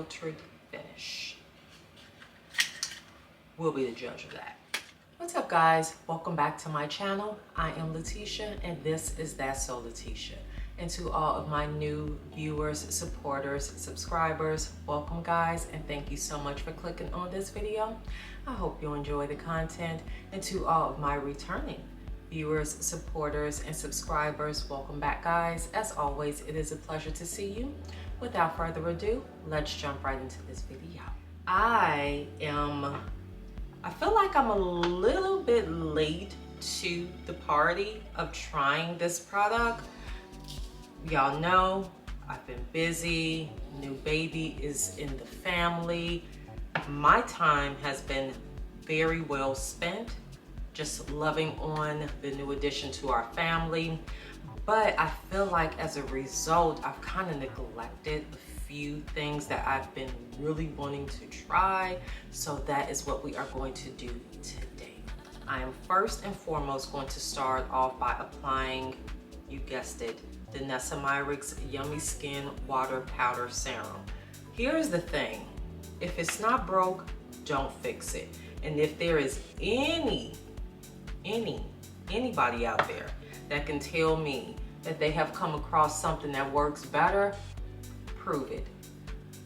filtered finish. We'll be the judge of that. What's up, guys? Welcome back to my channel. I am Letitia, and this is That's So Letitia. And to all of my new viewers, supporters, subscribers, welcome, guys, and thank you so much for clicking on this video. I hope you enjoy the content. And to all of my returning viewers, supporters, and subscribers, welcome back, guys. As always, it is a pleasure to see you. Without further ado, let's jump right into this video. I feel like I'm a little bit late to the party of trying this product. Y'all know I've been busy, new baby is in the family. My time has been very well spent just loving on the new addition to our family. But I feel like as a result, I've kind of neglected a few things that I've been really wanting to try. So that is what we are going to do today. I am first and foremost going to start off by applying, you guessed it, Danessa Myricks Yummy Skin Water Powder Serum. Here's the thing, if it's not broke, don't fix it. And if there is anybody out there that can tell me that they have come across something that works better, prove it.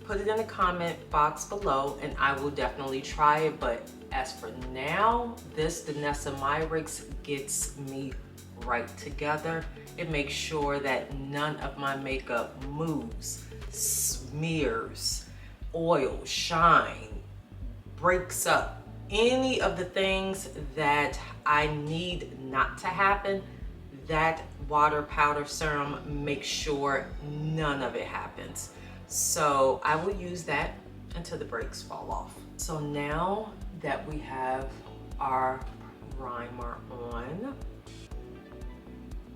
Put it in the comment box below and I will definitely try it. But as for now, this Danessa Myricks gets me right together. It makes sure that none of my makeup moves, smears, oil, shine, breaks up. Any of the things that I need not to happen, that water powder serum makes sure none of it happens. So I will use that until the brakes fall off. So now that we have our primer on,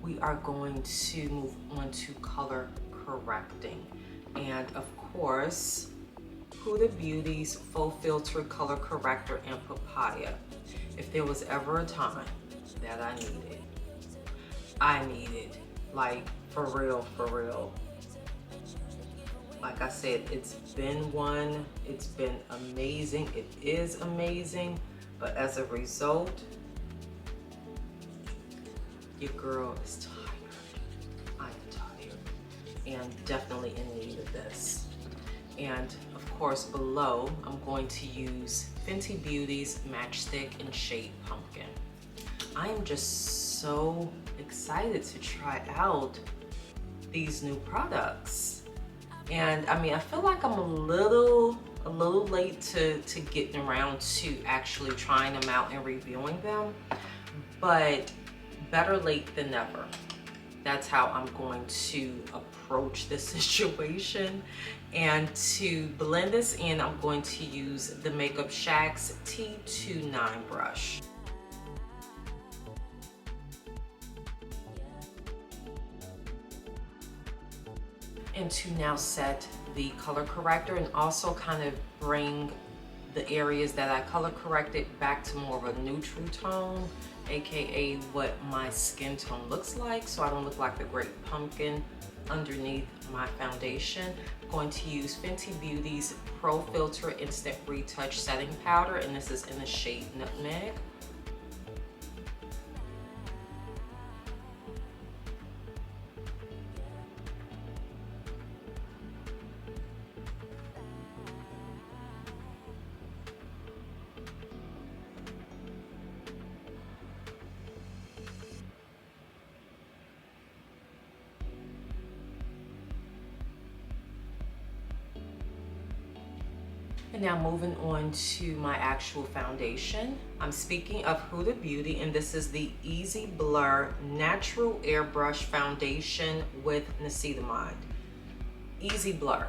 we are going to move on to color correcting. And of course, Huda Beauty's Faux Filter Color Corrector and Papaya. If there was ever a time that I needed, like for real. Like I said, it's been amazing. It is amazing, but as a result, your girl is tired. I am tired and definitely in need of this. And of course below, I'm going to use Fenty Beauty's Matchstick in shade Pumpkin. I am just so excited to try out these new products. And I mean, I feel like I'm a little late to getting around to actually trying them out and reviewing them, but better late than never. That's how I'm going to approach this situation. And to blend this in, I'm going to use the Makeup Shack's T29 brush. And to now set the color corrector and also kind of bring the areas that I color corrected back to more of a neutral tone, aka what my skin tone looks like, so I don't look like the Great Pumpkin underneath my foundation. I'm going to use Fenty Beauty's Pro Filter Instant Retouch Setting Powder, and this is in the shade Nutmeg. And now moving on to my actual foundation. I'm speaking of Huda Beauty, and this is the Easy Blur Natural Airbrush Foundation with Niacinamide. Easy Blur.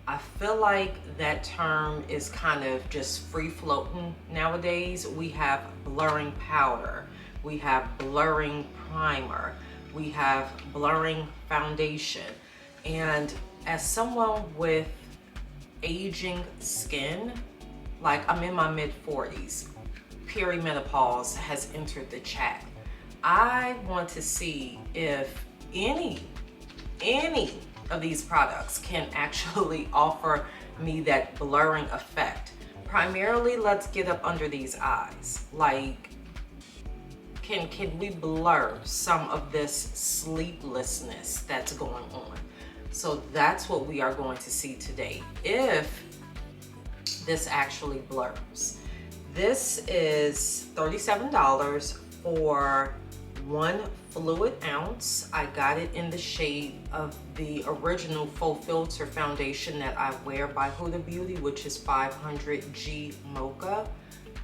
I feel like that term is kind of just free floating nowadays. We have blurring powder, we have blurring primer, we have blurring foundation. And as someone with aging skin, like I'm in my mid-40s, perimenopause has entered the chat. I want to see if any of these products can actually offer me that blurring effect. Primarily, let's get up under these eyes. Like, can we blur some of this sleeplessness that's going on? So that's what we are going to see today, if this actually blurs. This is $37 for 1 fluid ounce. I got it in the shade of the original Faux Filt'r foundation that I wear by Huda Beauty, which is 500G Mocha.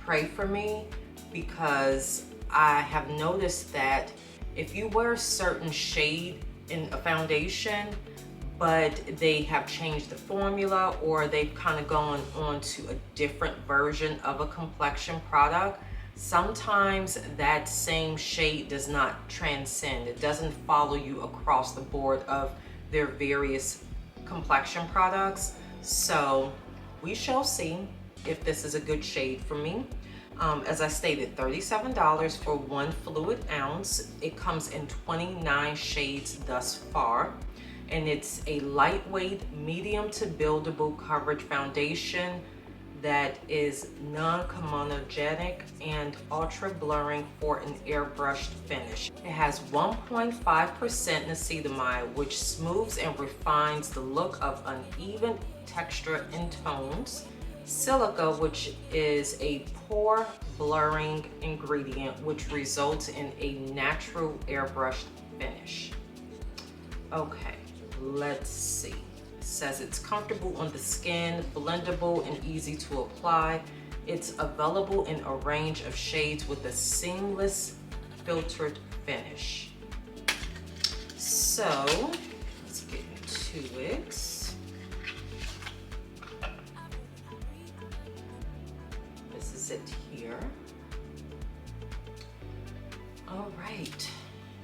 Pray for me, because I have noticed that if you wear a certain shade in a foundation, but they have changed the formula, or they've kind of gone on to a different version of a complexion product, sometimes that same shade does not transcend. It doesn't follow you across the board of their various complexion products. So we shall see if this is a good shade for me. As I stated, $37 for 1 fluid ounce. It comes in 29 shades thus far. And it's a lightweight, medium to buildable coverage foundation that is non-comedogenic and ultra blurring for an airbrushed finish. It has 1.5% niacinamide, which smooths and refines the look of uneven texture and tones. Silica, which is a pore blurring ingredient, which results in a natural airbrushed finish. Okay, let's see. It says it's comfortable on the skin, blendable and easy to apply. It's available in a range of shades with a seamless filtered finish. So let's get into it. This is it here. All right,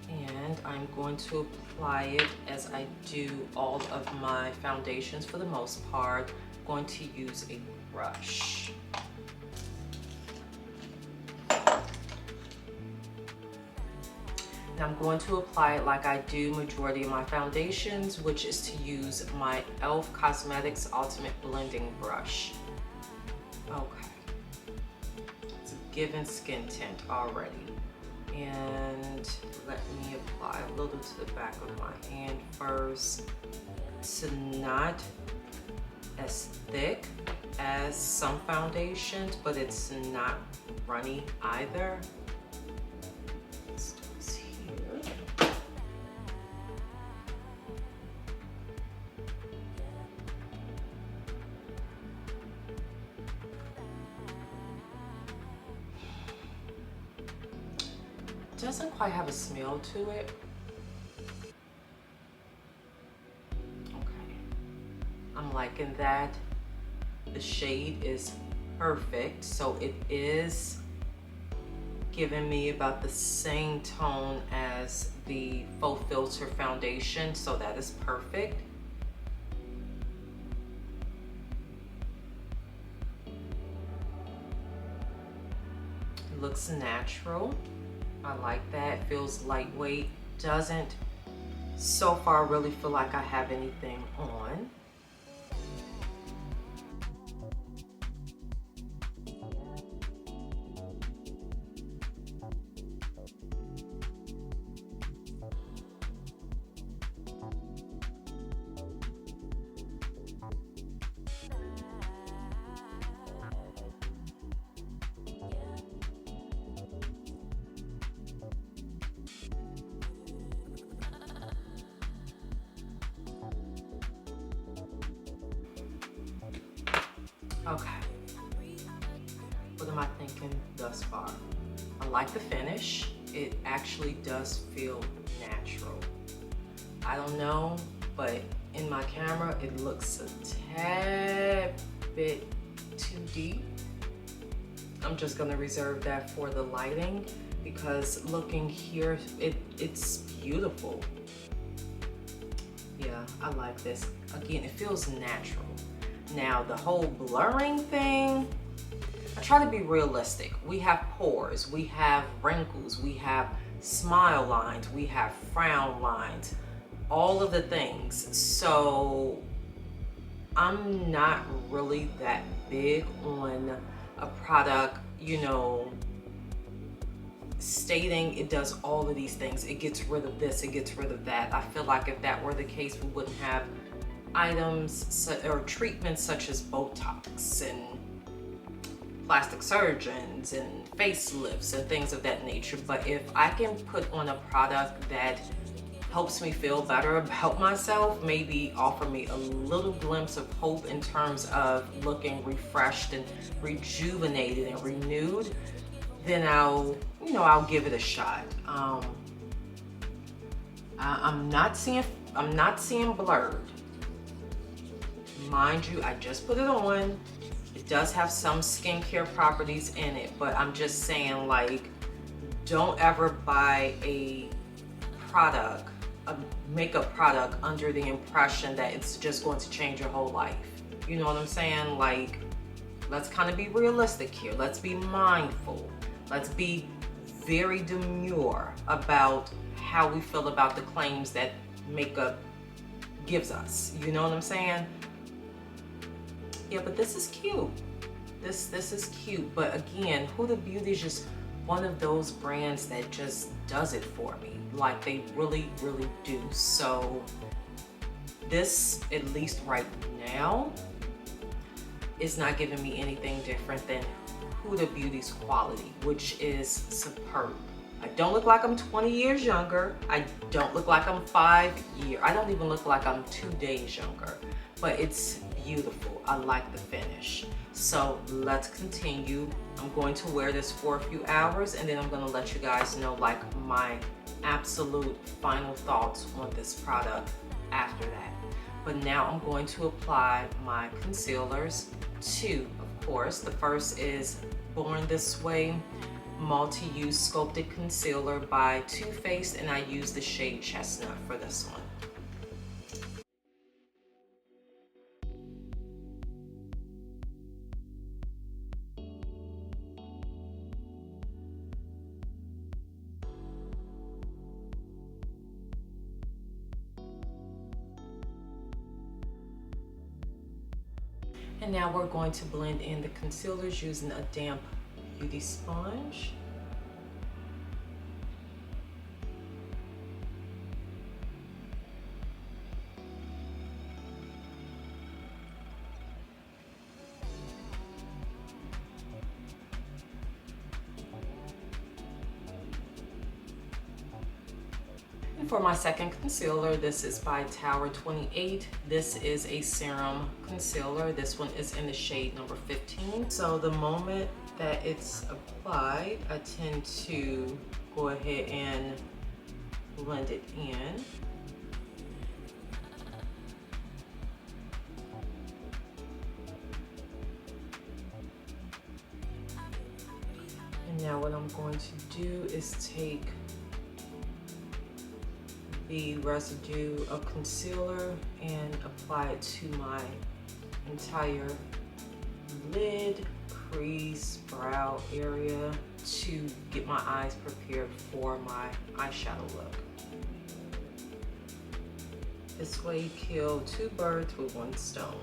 and I'm going to apply it as I do all of my foundations for the most part. I'm going to use a brush. And I'm going to apply it like I do majority of my foundations, which is to use my e.l.f. Cosmetics Ultimate Blending Brush. Okay, it's a given skin tint already. And let me apply a little to the back of my hand first. It's not as thick as some foundations, but it's not runny either. Let's do this here. Doesn't quite have a smell to it. Okay, I'm liking that. The shade is perfect, so it is giving me about the same tone as the Faux Filt'r foundation, so that is perfect. It looks natural. I like that. It feels lightweight. Doesn't so far really feel like I have anything on. Okay, what am I thinking thus far? I like the finish. It actually does feel natural. I don't know, but in my camera, it looks a tad bit too deep. I'm just gonna reserve that for the lighting, because looking here, it's beautiful. Yeah, I like this. Again, it feels natural. Now, the whole blurring thing, I try to be realistic. We have pores, we have wrinkles, we have smile lines, we have frown lines. all of the things. So I'm not really that big on a product, you know, stating it does all of these things. It gets rid of this, it gets rid of that. I feel like if that were the case, we wouldn't have items or treatments such as Botox and plastic surgeons and facelifts and things of that nature. But if I can put on a product that helps me feel better about myself, maybe offer me a little glimpse of hope in terms of looking refreshed and rejuvenated and renewed, then I'll give it a shot. I'm not seeing blurred. Mind you, I just put it on. It does have some skincare properties in it, but I'm just saying, like, don't ever buy a product, a makeup product, under the impression that it's just going to change your whole life. You know what I'm saying? Like, let's kind of be realistic here. Let's be mindful. Let's be very demure about how we feel about the claims that makeup gives us. You know what I'm saying? Yeah, but this is cute. This is cute. But again, Huda Beauty is just one of those brands that just does it for me. Like, they really, really do. So this, at least right now, is not giving me anything different than Huda Beauty's quality, which is superb. I don't look like I'm 20 years younger. I don't look like I'm 5 years. I don't even look like I'm 2 days younger. But it's beautiful. I like the finish. So let's continue. I'm going to wear this for a few hours, and then I'm going to let you guys know, like, my absolute final thoughts on this product after that. But now I'm going to apply my concealers. Two, of course. The first is Born This Way Multi-Use Sculpted Concealer by Too Faced, and I use the shade Chestnut for this one. And now we're going to blend in the concealers using a damp beauty sponge. And for my second concealer, this is by Tower 28. This is a serum concealer. This one is in the shade number 15. So the moment that it's applied, I tend to go ahead and blend it in. And now what I'm going to do is take the residue of concealer and apply it to my entire lid, crease, brow area to get my eyes prepared for my eyeshadow look. This way you kill two birds with one stone.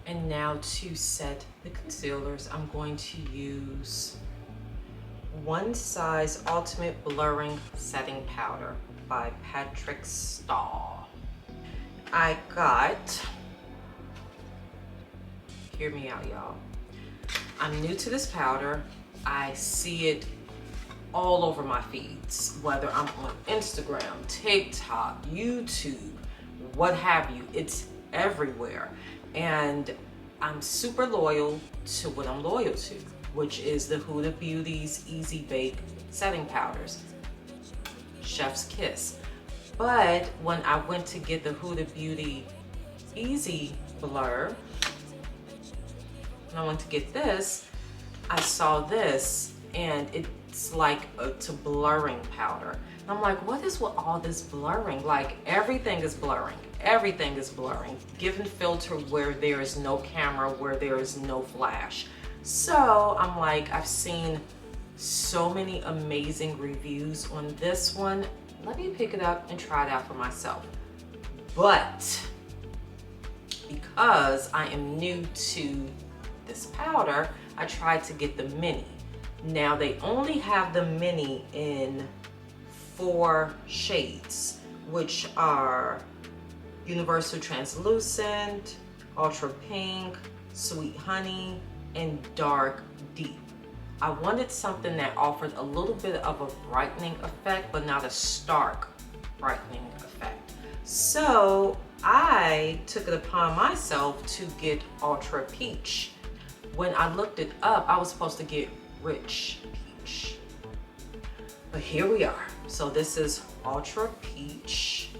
And now to set the concealers, I'm going to use One Size Ultimate Blurring Setting Powder by Patrick Stahl. I got, hear me out, y'all. I'm new to this powder. I see it all over my feeds, whether I'm on Instagram, TikTok, YouTube, what have you. It's everywhere. And I'm super loyal to what I'm loyal to, which is the Huda Beauty's Easy Bake Setting Powders. Chef's kiss. But when I went to get the Huda Beauty Easy Blur, and I went to get this, I saw this, and it's like a blurring powder. And I'm like, what is with all this blurring? Like, everything is blurring. Everything is blurring. Given Filt'r where there is no camera, where there is no flash. So I'm like, I've seen so many amazing reviews on this one. Let me pick it up and try it out for myself. But because I am new to this powder, I tried to get the mini. Now they only have the mini in 4 shades, which are Universal Translucent, Ultra Pink, Sweet Honey, and Dark Deep. I wanted something that offered a little bit of a brightening effect, but not a stark brightening effect. So I took it upon myself to get Ultra Peach. When I looked it up, I was supposed to get Rich Peach. But here we are. So this is Ultra Peach,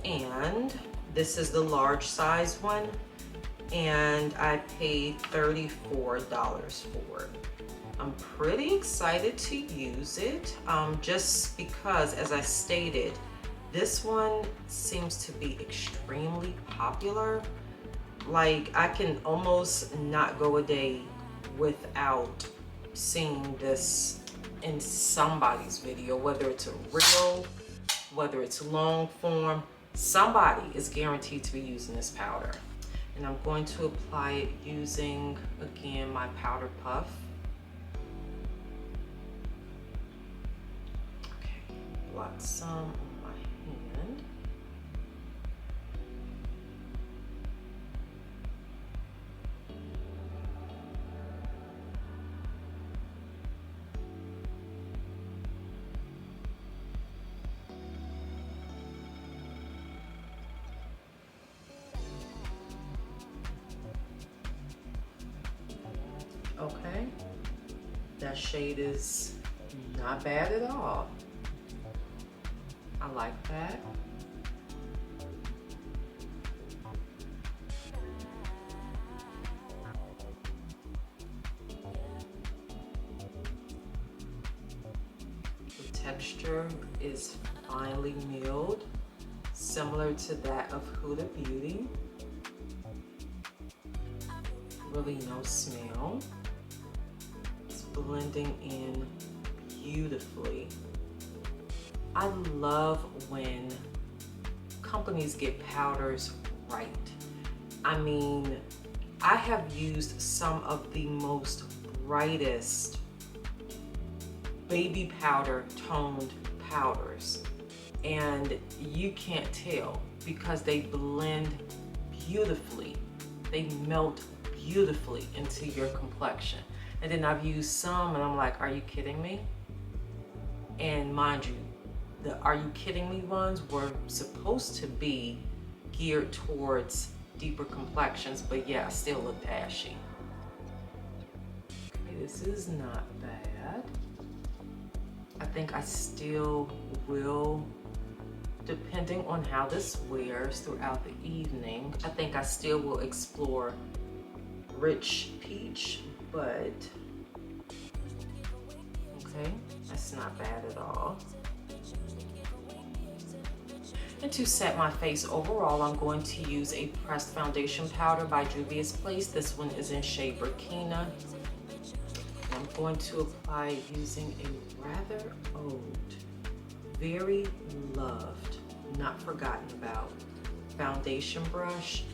and this is the large size one, and I paid $34 for it. I'm pretty excited to use it, just because, as I stated, this one seems to be extremely popular. Like, I can almost not go a day without seeing this in somebody's video, whether it's a reel, whether it's long form, somebody is guaranteed to be using this powder. And I'm going to apply it using, again, my powder puff. Okay, blot some on my hand. Okay, that shade is not bad at all. I like that. The texture is finely milled, similar to that of Huda Beauty. Really no smell. Blending in beautifully. I love when companies get powders right. I mean, I have used some of the most brightest baby powder toned powders, and you can't tell because they blend beautifully. They melt beautifully into your complexion. And then I've used some and I'm like, are you kidding me? And mind you, the are you kidding me ones were supposed to be geared towards deeper complexions, but yeah, I still looked ashy. Okay, this is not bad. I think I still will, depending on how this wears throughout the evening, I think I still will explore Rich Peach, but okay, that's not bad at all. And to set my face overall, I'm going to use a pressed foundation powder by Juvia's Place. This one is in shade Burkina. I'm going to apply it using a rather old, very loved, not forgotten about foundation brush.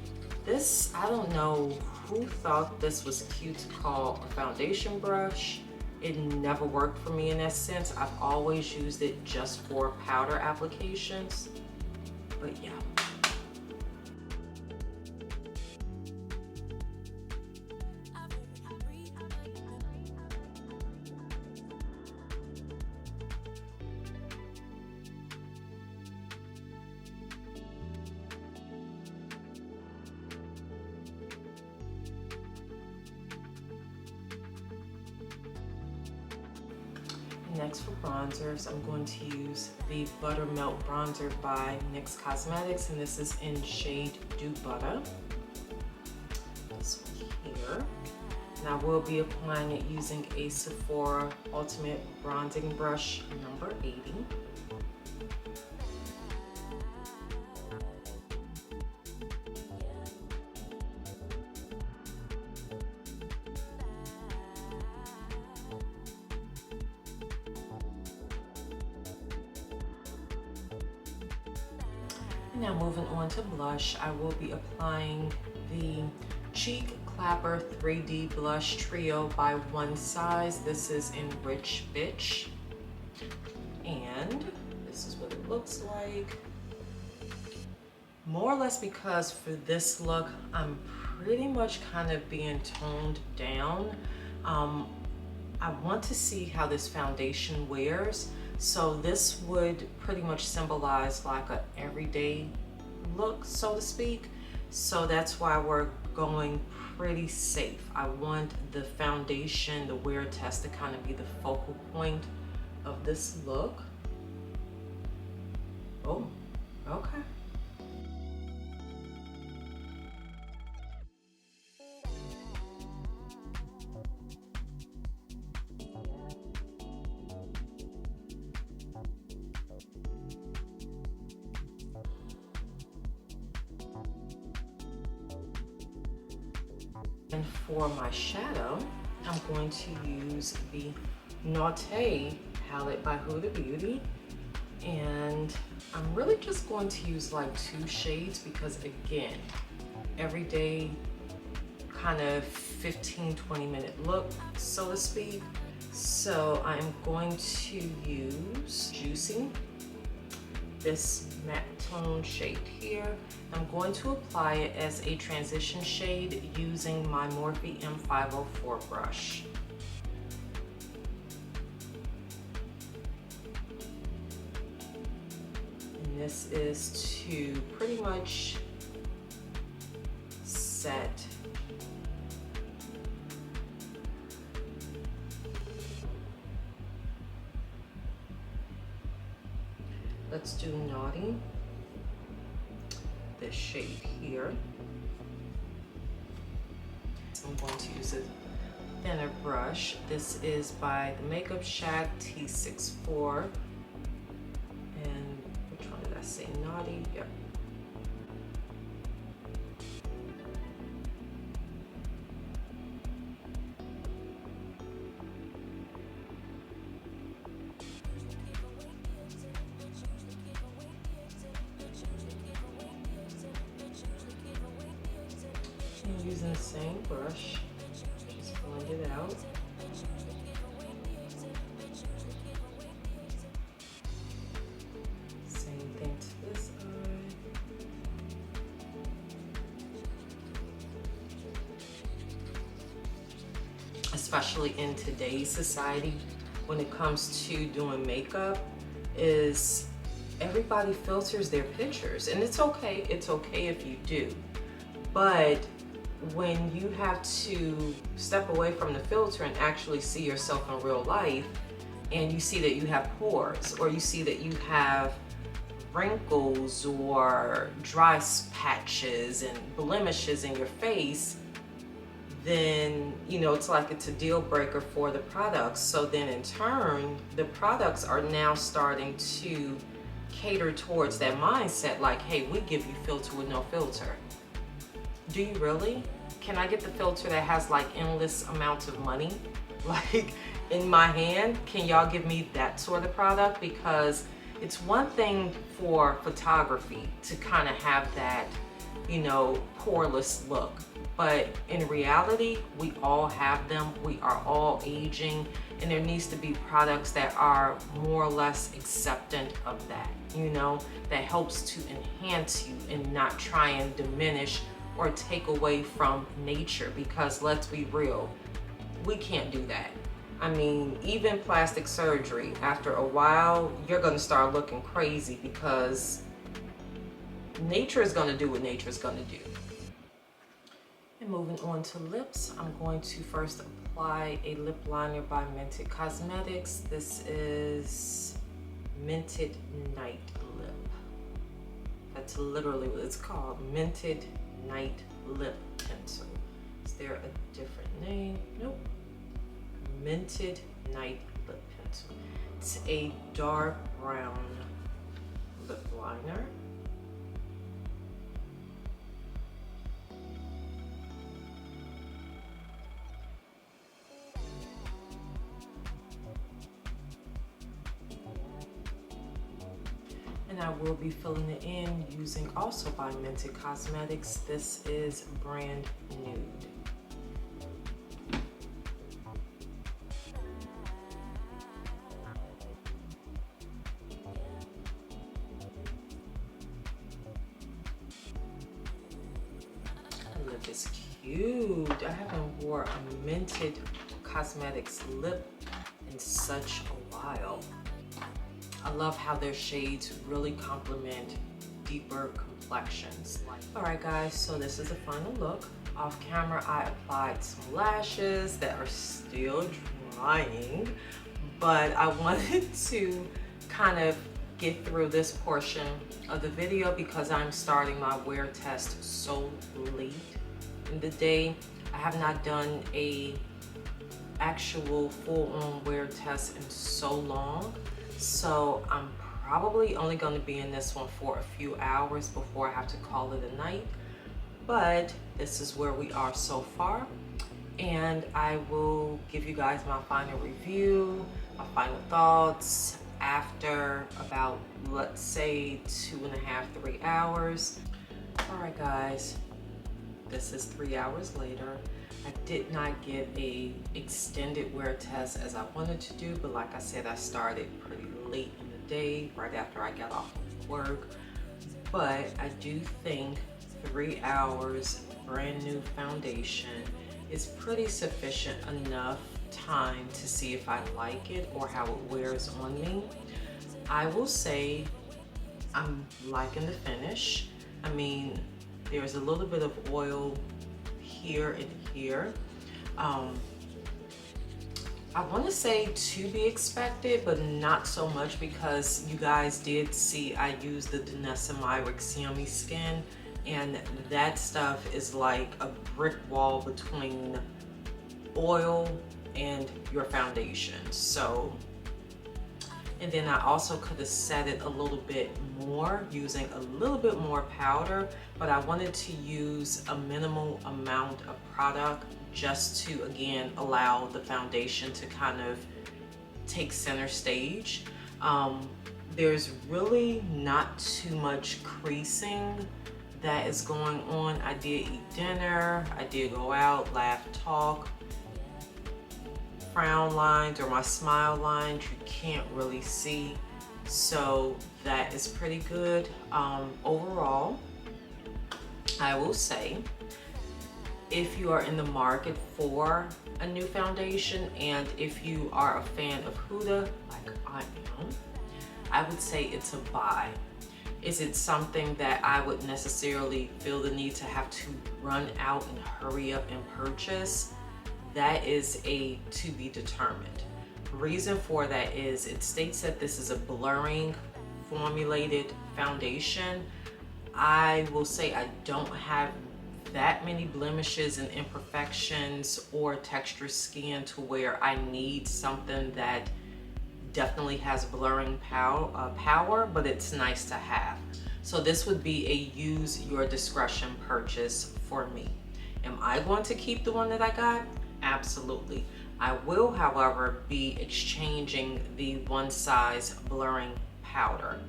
This, I don't know who thought this was cute to call a foundation brush. It never worked for me in that sense. I've always used it just for powder applications, but yeah. Next for bronzers, I'm going to use the Buttermelt bronzer by Mented Cosmetics, and this is in shade Dew Butter. This one here. And I will be applying it using a Sephora Ultimate Bronzing Brush number 80. Now moving on to blush, I will be applying the Cheek Clapper 3D Blush Trio by One Size. This is in Rich Bitch. And this is what it looks like. More or less because for this look, I'm pretty much kind of being toned down. I want to see how this foundation wears. So this would pretty much symbolize like a everyday look, so to speak. So that's why we're going pretty safe. I want the foundation, the wear test to kind of be the focal point of this look. Oh, okay. And for my shadow, I'm going to use the Nude palette by Huda Beauty. And I'm really just going to use like 2 shades because again, everyday kind of 15-20 minute look, so to speak. So I'm going to use Juicy, this matte tone shade here. I'm going to apply it as a transition shade using my Morphe M504 brush. And this is to pretty much set let's do Naughty, this shade here. So I'm going to use a thinner brush. This is by the Makeup Shack T64. And which one did I say? Naughty? Yep. Using the same brush, just blend it out. Same thing to this eye. Especially in today's society, when it comes to doing makeup, is everybody filters their pictures, and it's okay if you do, but when you have to step away from the filter and actually see yourself in real life, and you see that you have pores, or you see that you have wrinkles or dry patches and blemishes in your face, then you know it's like it's a deal breaker for the products. So then in turn, the products are now starting to cater towards that mindset, like, hey, we give you filter with no filter. Do you really? Can I get the filter that has like endless amounts of money like in my hand? Can y'all give me that sort of product? Because it's one thing for photography to kind of have that, you know, poreless look, but in reality, we all have them. We are all aging, and there needs to be products that are more or less acceptant of that, you know, that helps to enhance you and not try and diminish or take away from nature, because let's be real, we can't do that. I mean, even plastic surgery, after a while, you're gonna start looking crazy because nature is gonna do what nature is gonna do. And moving on to lips, I'm going to first apply a lip liner by Mented Cosmetics. This is Mented Night Lip. That's literally what it's called, Mented Night Lip Pencil. Is there a different name? Nope. Mented Night Lip Pencil. It's a dark brown lip liner. And I will be filling it in using also by Mented Cosmetics. This is brand Nude. Look, it's cute. I haven't wore a Mented Cosmetics lip in such a while. I love how their shades really complement deeper complexions. All right guys, so this is the final look. Off camera, I applied some lashes that are still drying, but I wanted to kind of get through this portion of the video because I'm starting my wear test so late in the day. I have not done a actual full-on wear test in so long. So I'm probably only going to be in this one for a few hours before I have to call it a night. But this is where we are so far. And I will give you guys my final review, my final thoughts after about, let's say, 2.5, 3 hours. All right, guys, this is 3 hours later. I did not get a extended wear test as I wanted to do, but like I said, I started pretty late in the day, right after I got off of work. But I do think 3 hours brand new foundation is pretty sufficient enough time to see if I like it or how it wears on me. I will say I'm liking the finish. I mean, there's a little bit of oil here and here. I want to say to be expected, but not so much because you guys did see I used the Danessa Myricks Yummy Skin, and that stuff is like a brick wall between oil and your foundation. So, and then I also could have set it a little bit more using a little bit more powder, but I wanted to use a minimal amount of product just to, again, allow the foundation to kind of take center stage. There's really not too much creasing that is going on. I did eat dinner, I did go out, laugh, talk. Frown lines or my smile lines you can't really see, so that is pretty good. Overall, I will say, if you are in the market for a new foundation and if you are a fan of Huda like I am, I would say it's a buy. Is it something that I would necessarily feel the need to have to run out and hurry up and purchase? That is a to be determined. Reason for that is it states that this is a blurring formulated foundation. I will say I don't have that many blemishes and imperfections or texture skin to where I need something that definitely has blurring power, but it's nice to have. So this would be a use your discretion purchase for me. Am I going to keep the one that I got? Absolutely. I will, however, be exchanging the one size blurring powder.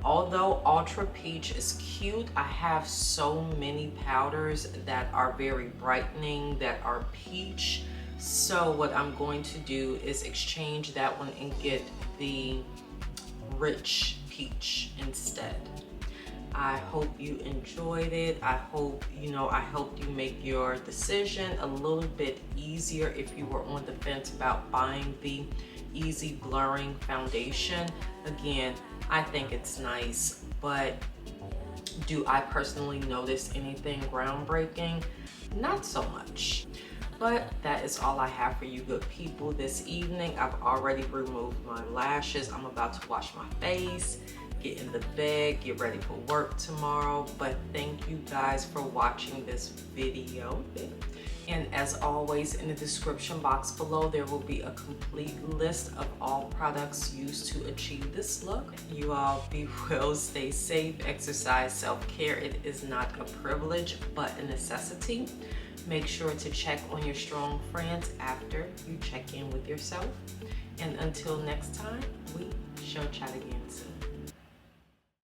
Although Ultra Peach is cute, I have so many powders that are very brightening, that are peach. So what I'm going to do is exchange that one and get the rich peach instead. I hope you enjoyed it. I hope, I helped you make your decision a little bit easier if you were on the fence about buying the Easy Blurring Foundation. Again, I think it's nice, but do I personally notice anything groundbreaking? Not so much. But that is all I have for you good people this evening. I've already removed my lashes. I'm about to wash my face, get in the bed, get ready for work tomorrow. But thank you guys for watching this video. And as always, in the description box below, there will be a complete list of all products used to achieve this look. You all be well, stay safe, exercise self-care. It is not a privilege, but a necessity. Make sure to check on your strong friends after you check in with yourself. And until next time, we shall chat again soon.